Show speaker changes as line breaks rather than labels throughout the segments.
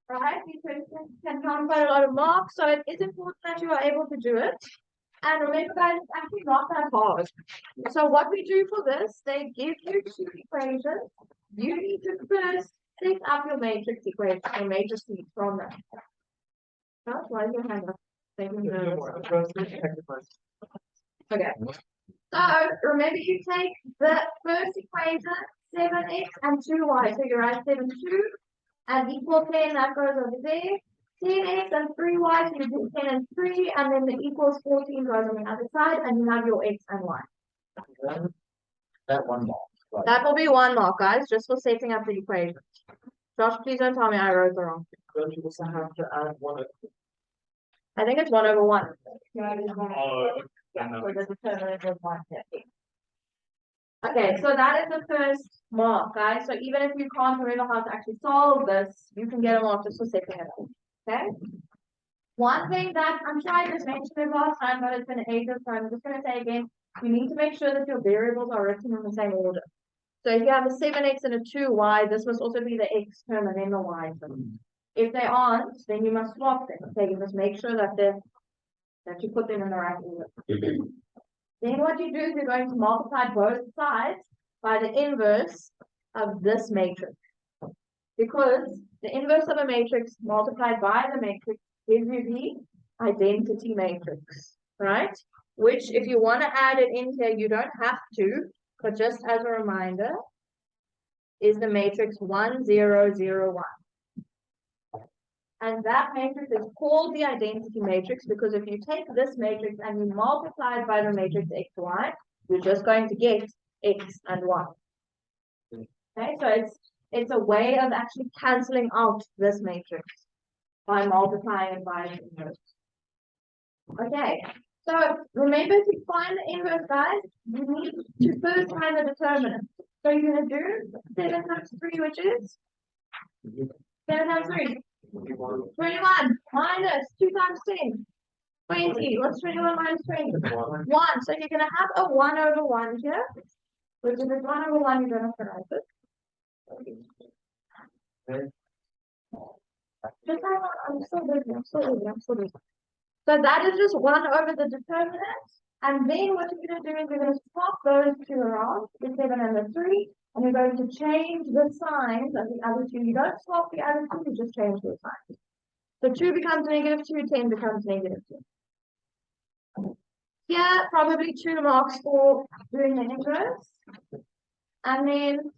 right? These questions can count quite a lot of marks, so it is important that you are able to do it. And remember, guys, it's actually not that hard. So what we do for this, they give you two equations. You need to first set up your matrix equation, your matrices from that. Why is your hand up? Okay. So remember, you take the first equation, 7x and 2y. So you write 7, 2, and equal 10, that goes over there. 10x and 3y, so you do 10 and 3, and then the equals 14 goes on the other side, and you have your x and y.
That one mark. Right.
That will be 1 mark, guys, just for setting up the equation. Josh, please don't tell me I wrote it wrong.
Don't you also have to add one?
I think it's 1 over 1.
Oh,
So the determinant is 1. Okay, so that is the first mark, guys. So even if you can't remember how to actually solve this, you can get a mark just for setting it up. Okay? One thing that I'm sure I just mentioned it last time, but it's been ages, so I'm just going to say again, you need to make sure that your variables are written in the same order. So if you have a 7x and a 2y, this must also be the x term and then the y term. If they aren't, then you must swap them. Okay, you must make sure that you put them in the right order. Then what you do is you're going to multiply both sides by the inverse of this matrix. Because the inverse of a matrix multiplied by the matrix gives you the identity matrix, right? Which, if you want to add it in here, you don't have to, but just as a reminder, is the matrix 1, 0, 0, 1. And that matrix is called the identity matrix because if you take this matrix and you multiply it by the matrix x, y, you're just going to get x and y. Okay, so it's a way of actually canceling out this matrix by multiplying it by the inverse. Okay, so remember to find the inverse, guys, you need to first find the determinant. So you're going to do 7 times 3, which is 7 times 3. 21 minus 2 times 10. 20. What's 21 minus 20? 1. So you're going to have a 1 over 1 here. Which is 1 over 1, you don't have to write it. Just hang on, I'm so busy. So that is just 1 over the determinant. And then what you're going to do is you're going to swap those two around, the 7 and the 3. And you're going to change the signs of the other two. You don't swap the other two, you just change the signs. So 2 becomes negative 2, 10 becomes negative 2. Here, probably 2 marks for doing the inverse. And then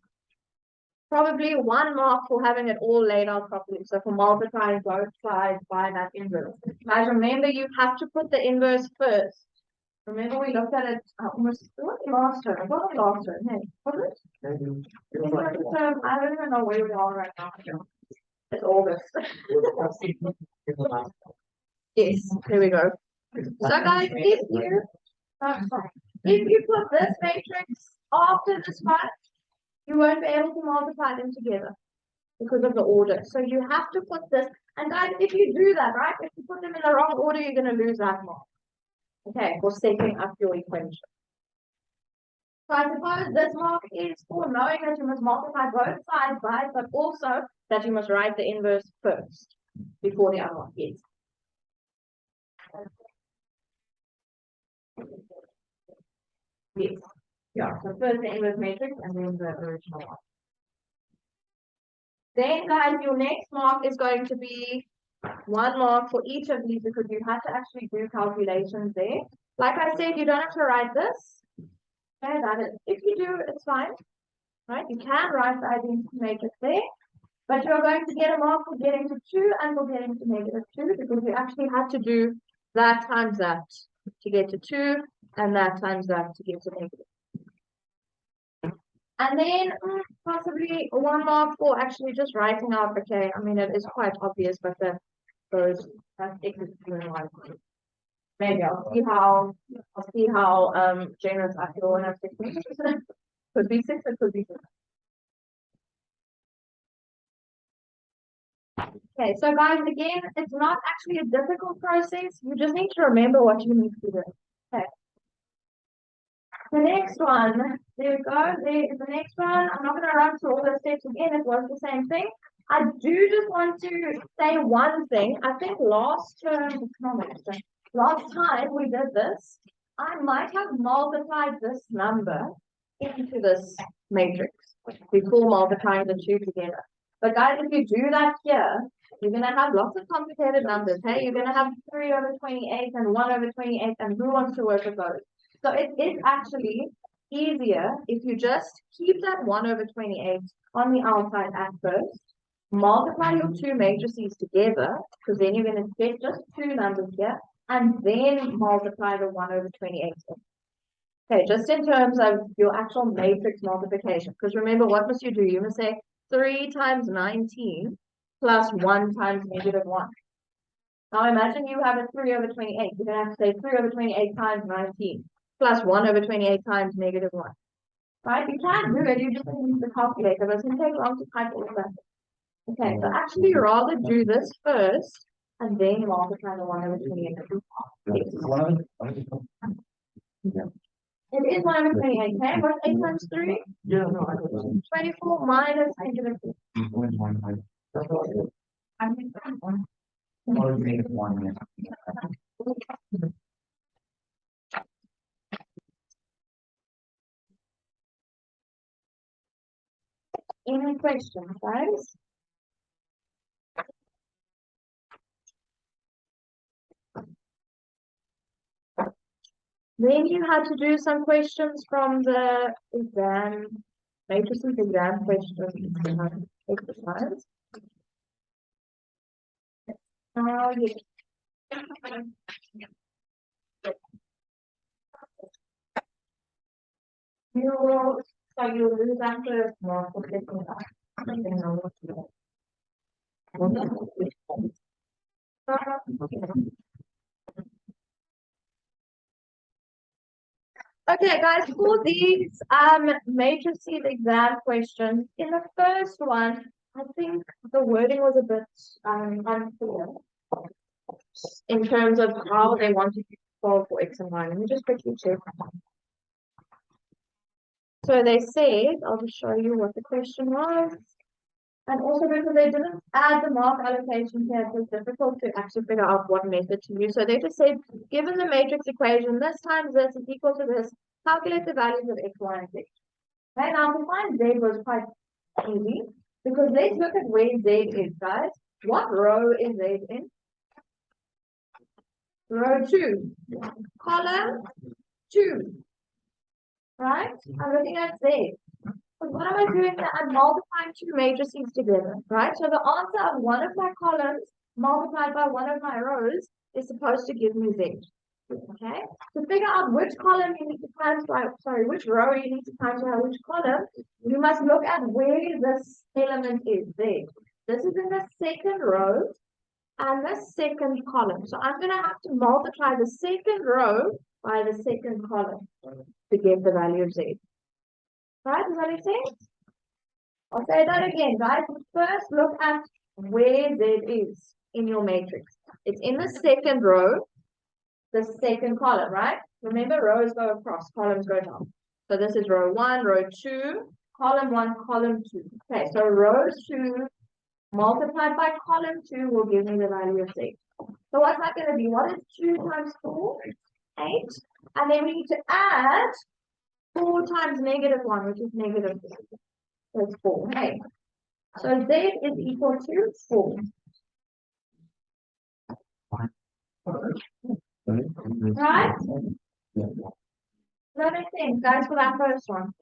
probably 1 mark for having it all laid out properly. So for multiplying both sides by that inverse. Guys, remember you have to put the inverse first. Remember we looked at it almost last term. What was last term? Hey, what was it? I don't even know where we are right now. It's August. Yes, here we go. So guys, if you put this matrix after this one, you won't be able to multiply them together because of the order. So you have to put this, and guys, if you do that, right, if you put them in the wrong order, you're going to lose that mark. Okay, for setting up your equation. So I suppose this mark is for knowing that you must multiply both sides by it, but also that you must write the inverse first before the other one. Yes. Yes. Yeah, so first the inverse matrix and then the original one. Then guys, your next mark is going to be 1 mark for each of these because you have to actually do calculations there. Like I said, you don't have to write this. Okay, that is, if you do, it's fine. Right? You can write the identity matrix there, but you're going to get a mark for getting to 2 and for getting to negative 2 because you actually had to do that times that to get to 2 and that times that to get to negative. And then possibly 1 mark for actually just writing out, okay, I mean, it is quite obvious, but those that's maybe I'll see how generous I feel when I'm 6 could be 6, it could be 6. Okay, so guys, again, it's not actually a difficult process. You just need to remember what you need to do. Okay. The next one, there we go. There is the next one. I'm not going to run through all the steps again. It was the same thing. I do just want to say one thing. I think last time we did this, I might have multiplied this number into this matrix before multiplying the two together. But guys, if you do that here, you're going to have lots of complicated numbers. Hey, you're going to have 3 over 28 and 1 over 28, and who wants to work with those? So it is actually easier if you just keep that 1 over 28 on the outside at first, multiply your two matrices together, because then you're going to get just two numbers here, and then multiply the 1 over 28. Okay, just in terms of your actual matrix multiplication, because remember, what must you do? You must say 3 times 19 plus 1 times negative 1. Now imagine you have a 3 over 28. You're going to have to say 3 over 28 times 19 plus 1 over 28 times negative 1. Right? You can do it, you just use the calculator, but it's going to take long to type all of that. Okay, so actually rather do this first and then multiply the 1 over 28. It is 1 over 28, okay? What's 8 times 3?
Yeah, no, I don't.
24 minus negative 2.
Or make it 1 minute.
Any questions, guys? Then you had to do some questions from the exam, matrices exam questions exercise. Yes. You will, so you'll lose after more for picking up. Okay, guys, for these matrices exam questions, in the first one, I think the wording was a bit unclear in terms of how they wanted you to solve for x and y. Let me just quickly check. So they said, I'll just show you what the question was. And also because they didn't add the mark allocation here, it was difficult to actually figure out what method to use. So they just said, given the matrix equation, this times this is equal to this, calculate the values of x, y, and z. Okay, now to find z was quite easy, because let's look at where z is, guys. What row is z in? Row 2. Column 2. Right? I'm looking at z. But what am I doing here? I'm multiplying two matrices together, right? So the answer of one of my columns multiplied by one of my rows is supposed to give me z. Okay? To figure out which column you need to times by, which row you need to times by which column, you must look at where this element is, z. This is in the second row and the second column. So I'm going to have to multiply the second row by the second column to get the value of z. Right? Does that make sense? I'll say that again, guys. First, look at where z is in your matrix. It's in the second row, the second column, right? Remember, rows go across, columns go down. So this is row 1, row 2, column 1, column 2. Okay, so row 2 multiplied by column 2 will give me the value of z. So what's that going to be? What is 2 times 4? 8. And then we need to add 4 times negative 1, which is negative 4. So it's 4. Okay. So z is equal to 4. Right? That makes sense, guys, for that first one.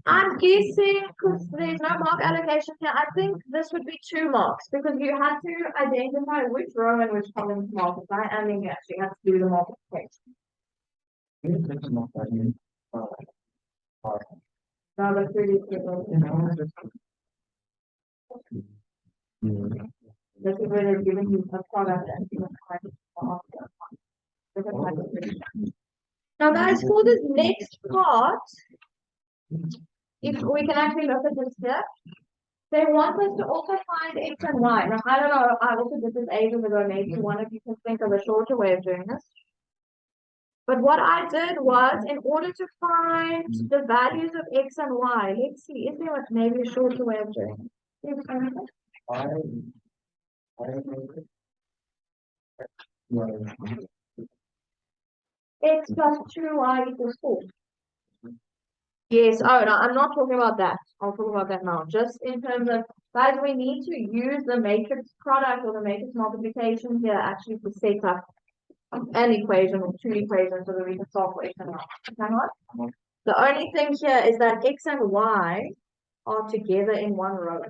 I'm guessing, because there's no mark allocation here, I think this would be 2 marks, because you have to identify which row and which column to multiply, and then you actually have to do the multiplication. Now the 30 This is where they're giving you a product and you now guys, for this next part, if we can actually look at this here, they want us to also find x and y. Now I don't know, I also did this ages ago, maybe one of you can think of a shorter way of doing this. But what I did was, in order to find the values of x and y, let's see, is there maybe a shorter way of doing it? X plus 2y equals 4. Yes, oh no, I'm not talking about that. I'll talk about that now. Just in terms of, guys, we need to use the matrix product or the matrix multiplication here actually to set up an equation or two equations so that we can solve for x and y. Hang on. The only thing here is that x and y are together in one row.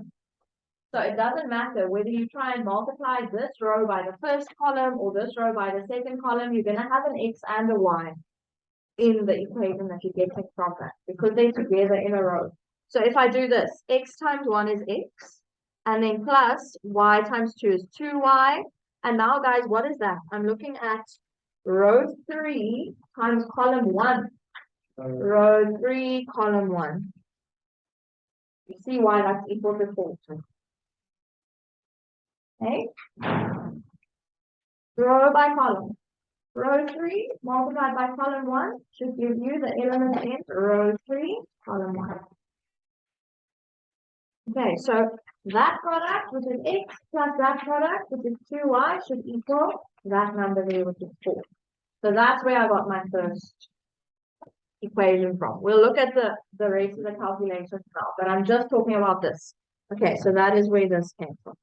So it doesn't matter whether you try and multiply this row by the first column or this row by the second column, you're going to have an x and a y in the equation that you're getting from that because they're together in a row. So if I do this, x times 1 is x, and then plus y times 2 is 2y. And now, guys, what is that? I'm looking at row 3 times column 1. Row 3, column 1. You see why that's equal to 4. Okay? Row by column. Row 3 multiplied by column 1 should give you the element in row 3, column 1. Okay, so that product, which is x, plus that product, which is 2y, should equal that number there, which is 4. So that's where I got my first equation from. We'll look at the rest of the calculations now, but I'm just talking about this. Okay, so that is where this came from.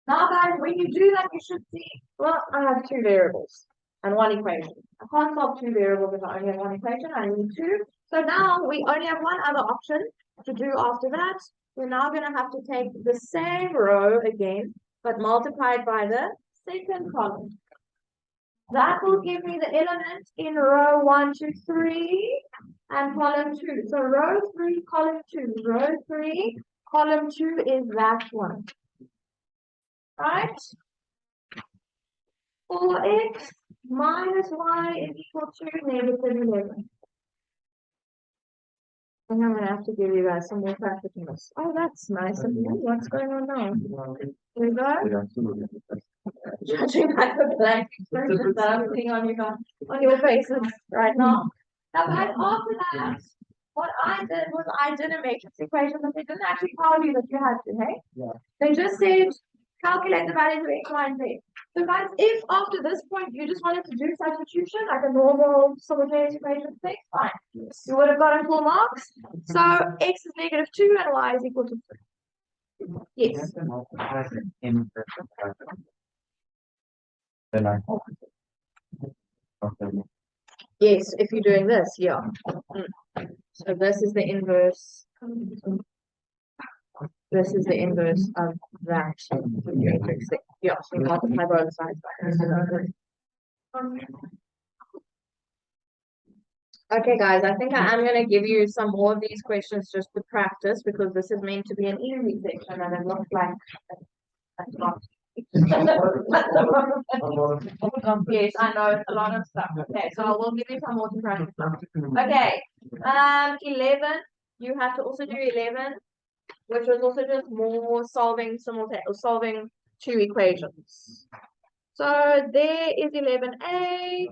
Now, guys, when you do that, you should see, well, I have two variables and one equation. I can't solve two variables if I only have one equation. I need two. So now we only have one other option to do after that. We're now going to have to take the same row again, but multiplied by the second column. That will give me the element in row 1, 2, 3 and column 2. So row 3, column 2. Row 3, column 2 is that one. Right? 4x minus y is equal to negative 11. I think I'm going to have to give you guys some more practicals. Oh, that's nice of you. What's going on now? Here we go. Judging by the blank expressions that I'm seeing on your faces right now. Now, guys, after that, what I did was I did a matrix equation, but they didn't actually tell you that you had to, hey?
Yeah.
They just said, calculate the values of x, y, and z. So guys, if after this point you just wanted to do substitution, like a normal simultaneous equation thing, fine.
Yes.
You would have gotten full marks. So x is negative 2 and y is equal to 3. Yes.
Then I. Okay.
Yes, if you're doing this, yeah. So this is the inverse. This is the inverse of that. Yeah, so you multiply both sides by this. Okay, guys, I think I am going to give you some more of these questions just to practice because this is meant to be an easy section and it looks like that's not. Yes, I know it's a lot of stuff. Okay, so I will give you some more to practice. Okay, 11. You have to also do 11, which was also just more solving solving two equations. So there is 11a.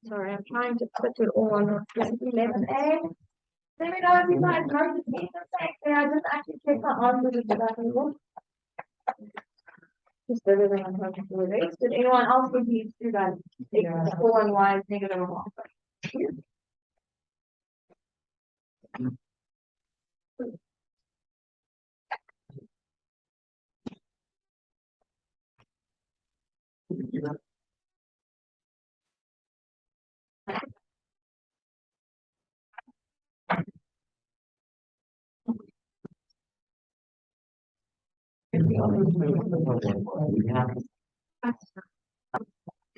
Sorry, I'm trying to put it all on. This is 11a. Let me know if you guys notice any mistakes there. I just actually checked my answers to that as well. Just everything I'm trying to do with it. Did anyone else would need to do that? X, 4 and y is negative 1.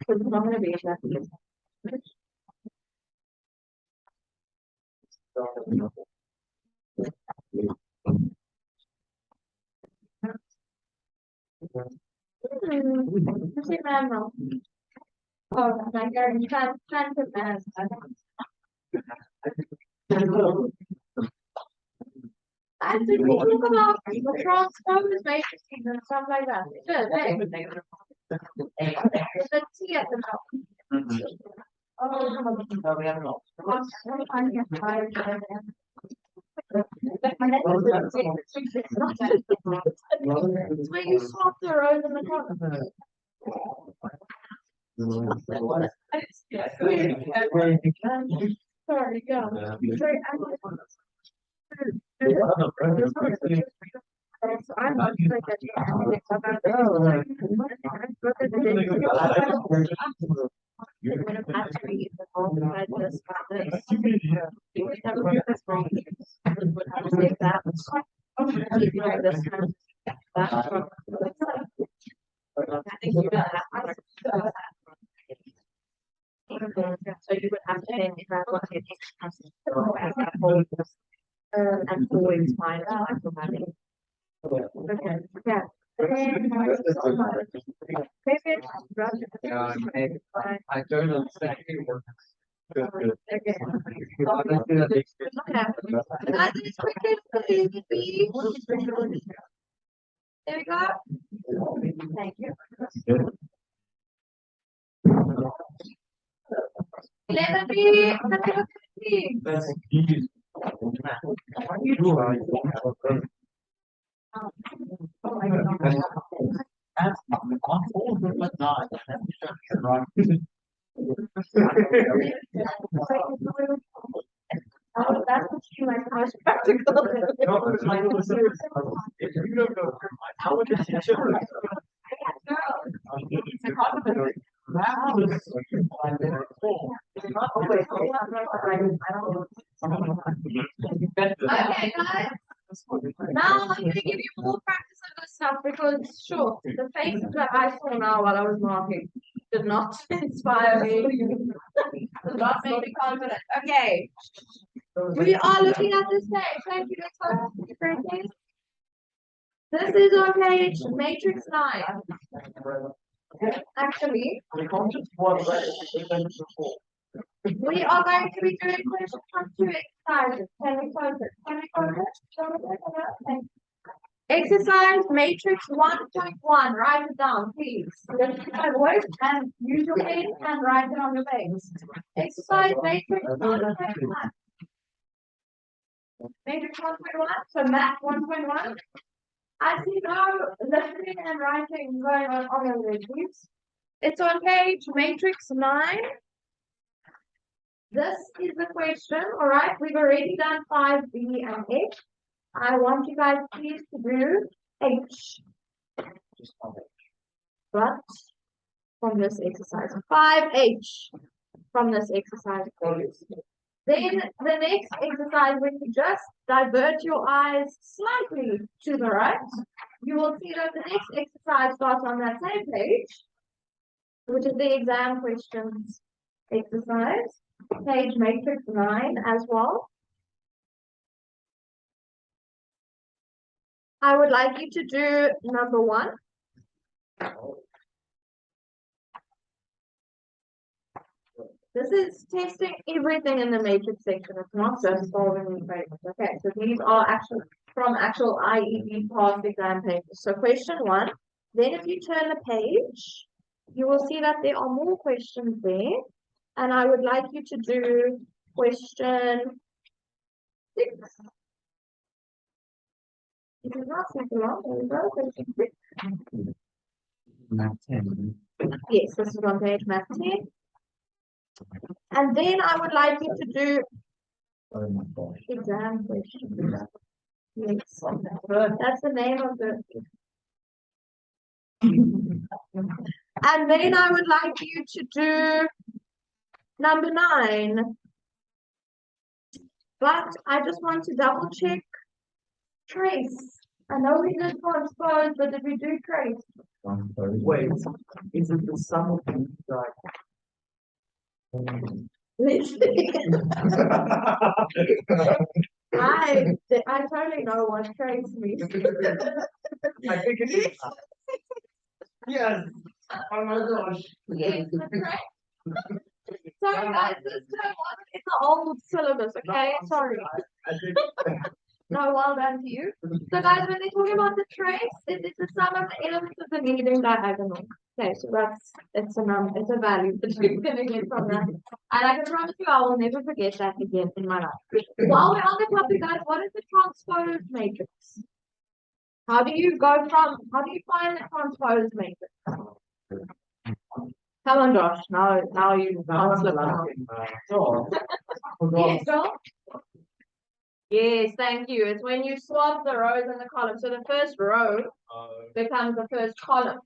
It's not going to be exactly. Oh, my God, you can't put that. I think we talk about the transformers matrices and stuff like that. Good, hey. Let's see at the top. Oh,
No, we haven't.
It's where you swap the rows in the corner. Sorry, go. Sorry, I'm not sure that you would have had to read the whole side this. You would never get this wrong. You would have to take that. Ignore this one. That one. I think you got that. So you would have to change that one. And always find automatic. Okay, yeah.
I don't understand.
Okay. There we go. Thank you. 11B,
That's easy.
Oh my God.
That's but not.
Oh, that's what you like, how practical.
If you don't know, how would you teach it?
Okay, guys. Now I'm going to give you more practice on this stuff because, sure, the faces that I saw now while I was marking did not inspire me. Did not make me confident. Okay. We are looking at this page. Thank you, Victor. This is on page Matrix 9. Actually, we are going to be doing question 2 exercises. Can we focus? Can we focus? Exercise Matrix 1.1. Write it down, please. Listen to my voice and use your pen and write it on your page. Exercise Matrix 1.1. Matrix 1.1. So math 1.1. I see no listening and writing going on your pages. It's on page Matrix 9. This is the question, all right? We've already done 5B and H. I want you guys please to do H. But from this exercise, 5H from this exercise, please. Then the next exercise, when you just divert your eyes slightly to the right, you will see that the next exercise starts on that same page, which is the exam questions exercise, page Matrix 9 as well. I would like you to do number 1. This is testing everything in the matrix section. It's not just solving these papers. Okay, so these are actually from actual IEB past exam papers. So question 1. Then if you turn the page, you will see that there are more questions there. And I would like you to do question 6. It is not super long. There we go. Question 6.
Math 10.
Yes, this is on page math 10. And then I would like you to do
Oh my gosh.
exam questions. Yes, that's the name of the. And then I would like you to do number 9. But I just want to double check trace. I know we did transpose, but did we do trace?
Wait, is it the sum of the like?
I totally know what trace means.
I think it is. Yes. Oh my gosh.
Yes, that's right. Sorry guys, it's the old syllabus, okay? Sorry. No, well done to you. So guys, when they're talking about the trace, it is the sum of the elements of the leading diagonal. Okay, so it's a number, it's a value that you're gonna get from that. And I can promise you, I will never forget that again in my life. While we're on the topic, guys, what is the transpose matrix? How do you find the transpose matrix? Come on, Josh, now you can't slip up. Yes, Joel? Yes, thank you. It's when you swap the rows and the columns. So the first row becomes the first column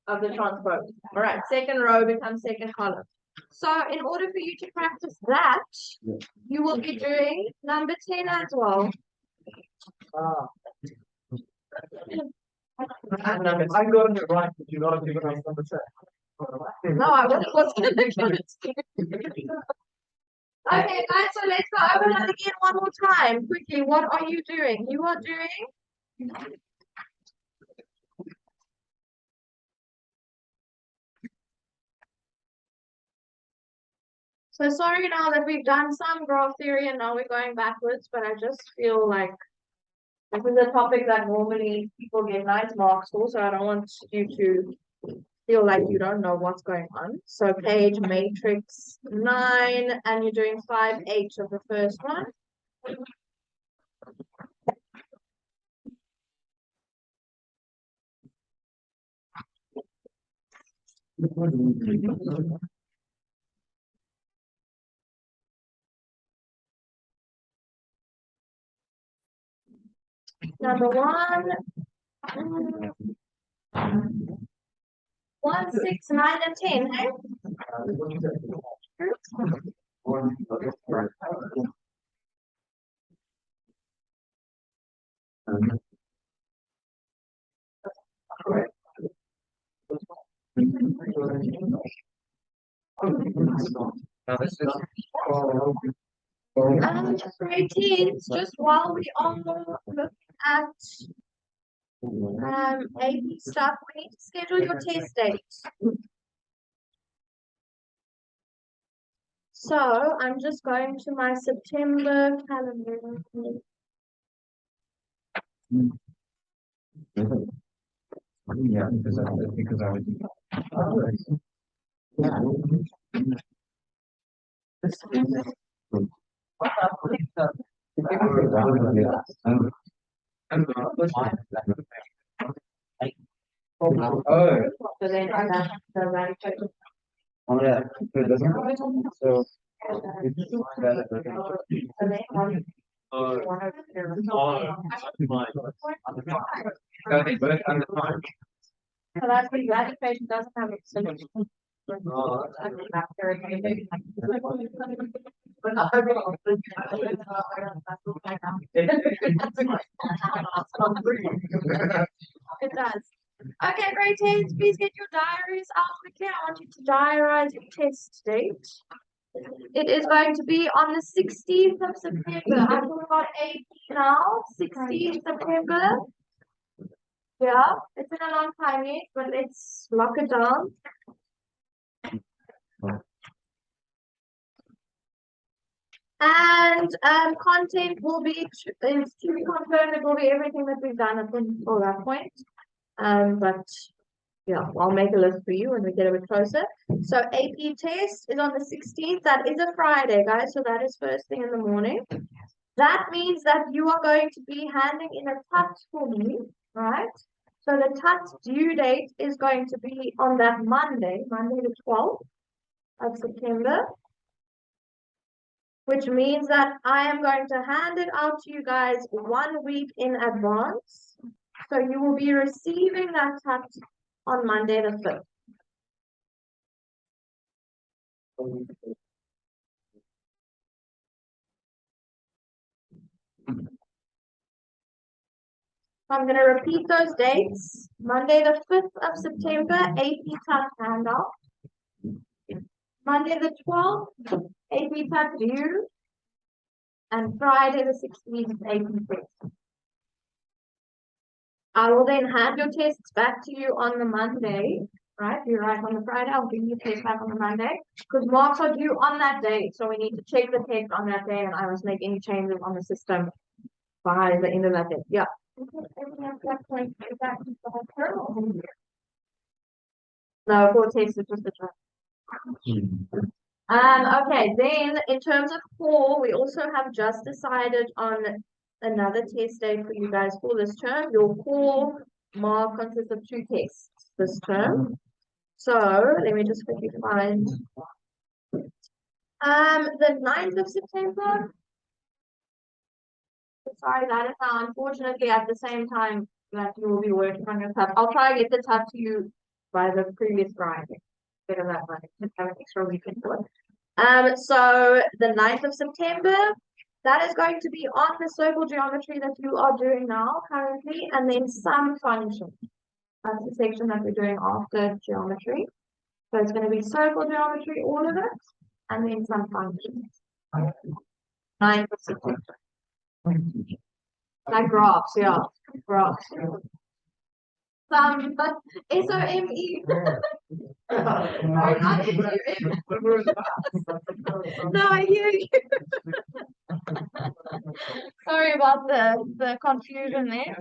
of the transpose. All right, second row becomes second column. So in order for you to practice that, you will be doing number 10 as well.
I got it right, but you got to give us number 10.
No, I was going to give it to you. Okay, guys, so let's go over that again one more time. Quickly, what are you doing? You are doing so sorry now that we've done some graph theory and now we're going backwards, but I just feel like this is a topic that normally people get nice marks for, so I don't want you to feel like you don't know what's going on. So page matrix 9, and you're doing 5H of the first one. Number 1, 1, 6, 9, and 10. Hey? Grade 10, just while we are looking at AP stuff, we need to schedule your test dates. So I'm just going to my September calendar.
Yeah, because I was.
So then that's the right choice.
Oh, yeah, it doesn't. So.
So that's the graduation doesn't have a solution. It does. Okay, grade 10s, please get your diaries out quickly. I want you to diarize your test date. It is going to be on the 16th of September. I talk about 8 now, 16th September. Yeah, it's in a long time yet, but let's lock it down. And content will be, it's to be confirmed, it will be everything that we've done up until that point. But yeah, I'll make a list for you when we get a bit closer. So AP test is on the 16th. That is a Friday, guys. So that is first thing in the morning. That means that you are going to be handing in a TUT for me, right? So the TUT due date is going to be on that Monday the 12th of September. Which means that I am going to hand it out to you guys 1 week in advance. So you will be receiving that TUT on Monday the 5th. I'm going to repeat those dates. Monday the 5th of September, AP TUT handout. Monday the 12th, AP TUT due. And Friday the 16th, AP test. I will then hand your tests back to you on the Monday, right? You write on the Friday, I'll give you the test back on the Monday. Because marks are due on that day. So we need to check the test on that day and I must make any changes on the system by the end of that day. Yeah. Everything at that point is that the whole term. No, for text, it's just the term. Okay, then in terms of core, we also have just decided on another test day for you guys for this term. Your core mark consists of 2 tests this term. So let me just quickly find the 9th of September. Sorry, that is now unfortunately at the same time that you will be working on your tab. I'll try to get the tab to you by the previous Friday. Better that one. Just have an extra weekend for it. So the 9th of September, that is going to be on the circle geometry that you are doing now currently, and then some function. That's the section that we're doing after geometry. So it's going to be circle geometry, all of it, and then some functions. 9th of September. Like graphs, yeah. Graphs. Some SOME. No, I hear you. Sorry about the confusion there.